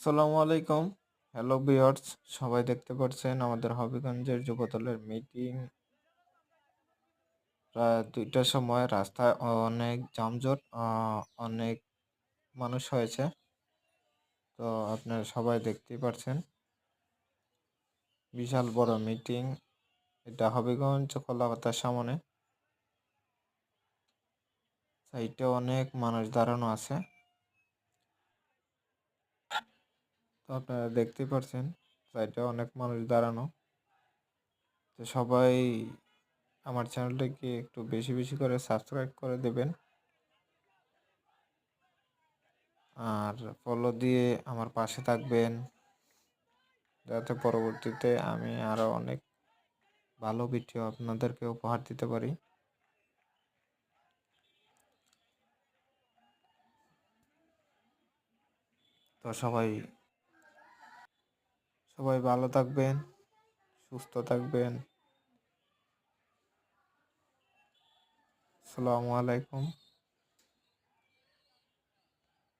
আসসালামু আলাইকুম। Hello viewers, সবাই দেখতে পাচ্ছেন আমাদের হবিগঞ্জের যুবদলের মিটিং। প্রায় ২টার সময় রাস্তায় অনেক যানজট, অনেক মানুষ হয়েছে। তো আপনারা সবাই দেখতেই পাচ্ছেন, বিশাল বড় মিটিং। এটা হবিগঞ্জ কলাপাতার সামনে। সাইডে অনেক মানুষ দাঁড়ানো আছে। তো আপনারা দেখতেই পাচ্ছেন, সাইডে অনেক মানুষ দাঁড়ানো। তো সবাই আমার চ্যানেলটাকে একটু বেশি বেশি করে সাবস্ক্রাইব করে দেবেন আর ফলো দিয়ে আমার পাশে থাকবেন, যাতে পরবর্তীতে আমি আরও অনেক ভালো ভিডিও আপনাদেরকে উপহার দিতে পারি। তো সবাই সবাই ভালো থাকবেন, সুস্থ থাকবেন। আসসালামু আলাইকুম।